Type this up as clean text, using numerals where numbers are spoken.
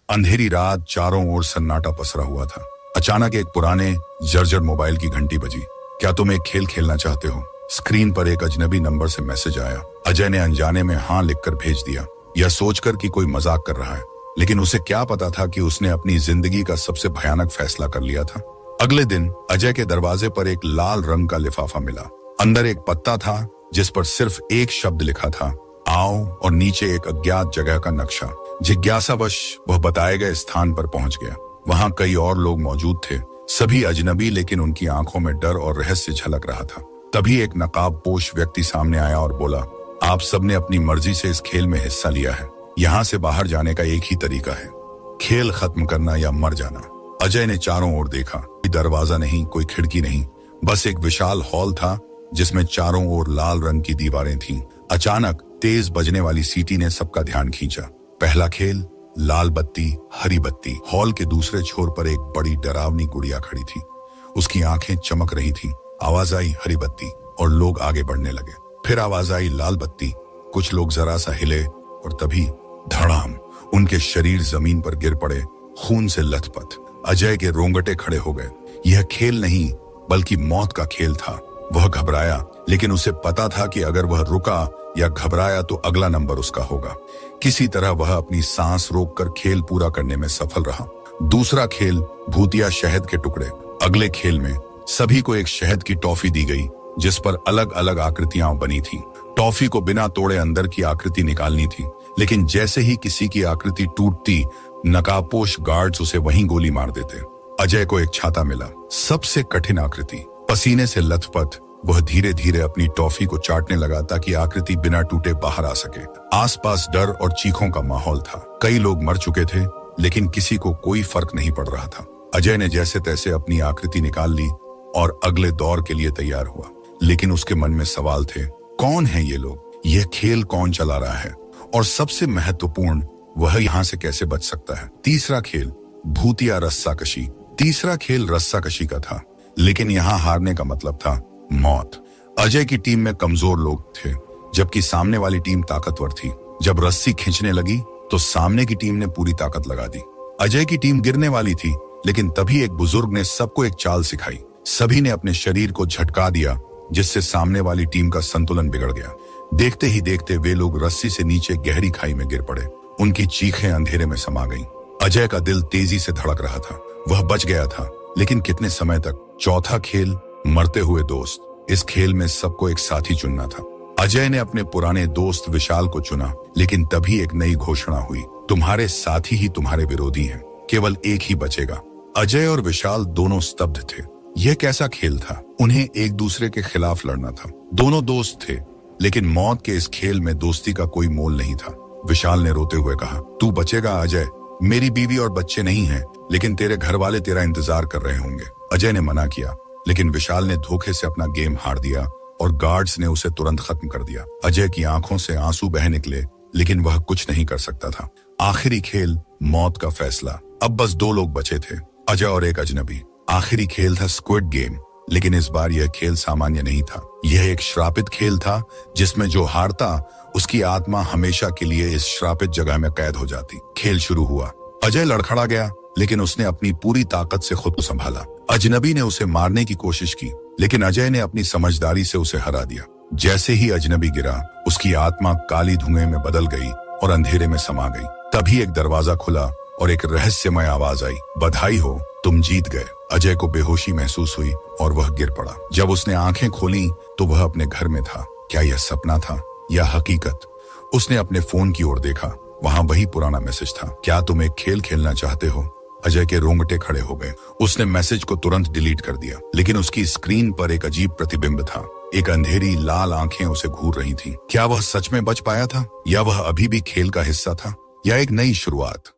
अंधेरी रात, चारों ओर सन्नाटा पसरा हुआ था। अचानक एक पुराने जर्जर मोबाइल की घंटी बजी। क्या तुम एक खेल खेलना चाहते हो? स्क्रीन पर एक अजनबी नंबर से मैसेज आया। अजय ने अनजाने में हाँ लिखकर भेज दिया, यह सोचकर कि कोई मजाक कर रहा है, लेकिन उसे क्या पता था कि उसने अपनी जिंदगी का सबसे भयानक फैसला कर लिया था। अगले दिन अजय के दरवाजे पर एक लाल रंग का लिफाफा मिला। अंदर एक पत्ता था जिस पर सिर्फ एक शब्द लिखा था, आओ, और नीचे एक अज्ञात जगह का नक्शा। जिज्ञासावश वह बताए गए स्थान पर पहुंच गया। वहां कई और लोग मौजूद थे, सभी अजनबी, लेकिन उनकी आंखों में डर और रहस्य झलक रहा था। तभी एक नकाबपोश व्यक्ति सामने आया और बोला, आप सबने अपनी मर्जी से इस खेल में हिस्सा लिया है। यहाँ से बाहर जाने का एक ही तरीका है, खेल खत्म करना या मर जाना। अजय ने चारों ओर देखा। कोई दरवाजा नहीं, कोई खिड़की नहीं, बस एक विशाल हॉल था जिसमें चारों ओर लाल रंग की दीवारें थीं। अचानक तेज बजने वाली सीटी ने सबका ध्यान खींचा। पहला खेल, लाल बत्ती हरी बत्ती। हॉल के दूसरे छोर पर एक बड़ी डरावनी गुड़िया खड़ी थी। उसकी आंखें चमक रही थीं। आवाज आई हरी बत्ती और लोग आगे बढ़ने लगे। फिर आवाज आई लाल बत्ती। कुछ लोग जरा सा हिले और तभी धड़ाम, उनके शरीर जमीन पर गिर पड़े, खून से लथपथ। अजय के रोंगटे खड़े हो गए। यह खेल नहीं बल्कि मौत का खेल था। वह घबराया, लेकिन उसे पता था कि अगर वह रुका या घबराया तो अगला नंबर उसका होगा। किसी तरह वह अपनी सांस रोककर खेल पूरा करने में सफल रहा। दूसरा खेल, भूतिया शहद के टुकड़े। अगले खेल में सभी को एक शहद की टॉफी दी गई जिस पर अलग अलग आकृतियां बनी थीं। टॉफी को बिना तोड़े अंदर की आकृति निकालनी थी, लेकिन जैसे ही किसी की आकृति टूटती, नकाबपोश गार्ड्स उसे वहीं गोली मार देते। अजय को एक छाता मिला, सबसे कठिन आकृति। पसीने से लथपथ वह धीरे धीरे अपनी टॉफी को चाटने लगा ताकि आकृति बिना टूटे बाहर आ सके। आसपास डर और चीखों का माहौल था। कई लोग मर चुके थे, लेकिन किसी को कोई फर्क नहीं पड़ रहा था। अजय ने जैसे तैसे अपनी आकृति निकाल ली और अगले दौर के लिए तैयार हुआ, लेकिन उसके मन में सवाल थे। कौन है ये लोग? यह खेल कौन चला रहा है? और सबसे महत्वपूर्ण, वह यहाँ से कैसे बच सकता है? तीसरा खेल, भूतिया रस्साकशी। तीसरा खेल रस्साकशी का था, लेकिन यहाँ हारने का मतलब था मौत। अजय की टीम में कमजोर लोग थे, जबकि सामने वाली टीम ताकतवर थी। जब रस्सी खींचने लगी तो सामने की टीम ने पूरी ताकत लगा दी। अजय की टीम गिरने वाली थी, लेकिन तभी एक बुजुर्ग ने सबको एक चाल सिखाई। सभी ने अपने शरीर को झटका दिया, जिससे सामने वाली टीम का संतुलन बिगड़ गया। देखते ही देखते वे लोग रस्सी से नीचे गहरी खाई में गिर पड़े। उनकी चीखें अंधेरे में समा गईं। अजय का दिल तेजी से धड़क रहा था। वह बच गया था, लेकिन कितने समय तक? चौथा खेल, मरते हुए दोस्त। इस खेल में सबको एक साथी चुनना था। अजय ने अपने पुराने दोस्त विशाल को चुना, लेकिन तभी एक नई घोषणा हुई, तुम्हारे साथी ही तुम्हारे विरोधी हैं, केवल एक ही बचेगा। अजय और विशाल दोनों स्तब्ध थे। यह कैसा खेल था? उन्हें एक दूसरे के खिलाफ लड़ना था। दोनों दोस्त थे, लेकिन मौत के इस खेल में दोस्ती का कोई मोल नहीं था। विशाल ने रोते हुए कहा, तू बचेगा अजय, मेरी बीवी और बच्चे नहीं हैं, लेकिन तेरे घर वाले तेरा इंतजार कर रहे होंगे। अजय ने मना किया, लेकिन विशाल ने धोखे से अपना गेम हार दिया और गार्ड्स ने उसे तुरंत खत्म कर दिया। अजय की आंखों से आंसू बह निकले, लेकिन वह कुछ नहीं कर सकता था। आखिरी खेल, मौत का फैसला। अब बस दो लोग बचे थे, अजय और एक अजनबी। आखिरी खेल था स्क्विड गेम, लेकिन इस बार यह खेल सामान्य नहीं था। यह एक श्रापित खेल था, जिसमें जो हारता उसकी आत्मा हमेशा के लिए इस श्रापित जगह में कैद हो जाती। खेल शुरू हुआ। अजय लड़खड़ा गया, लेकिन उसने अपनी पूरी ताकत से खुद को संभाला। अजनबी ने उसे मारने की कोशिश की, लेकिन अजय ने अपनी समझदारी से उसे हरा दिया। जैसे ही अजनबी गिरा, उसकी आत्मा काली धुएं में बदल गई और अंधेरे में समा गई। तभी एक दरवाजा खुला और एक रहस्यमय आवाज आई, बधाई हो, तुम जीत गए। अजय को बेहोशी महसूस हुई और वह गिर पड़ा। जब उसने आंखें खोली तो वह अपने घर में था। क्या यह सपना था या हकीकत? उसने अपने फोन की ओर देखा। वहां वही पुराना मैसेज था, क्या तुम एक खेल खेलना चाहते हो? अजय के रोंगटे खड़े हो गए। उसने मैसेज को तुरंत डिलीट कर दिया, लेकिन उसकी स्क्रीन पर एक अजीब प्रतिबिंब था। एक अंधेरी लाल आंखें उसे घूर रही थीं। क्या वह सच में बच पाया था, या वह अभी भी खेल का हिस्सा था, या एक नई शुरुआत?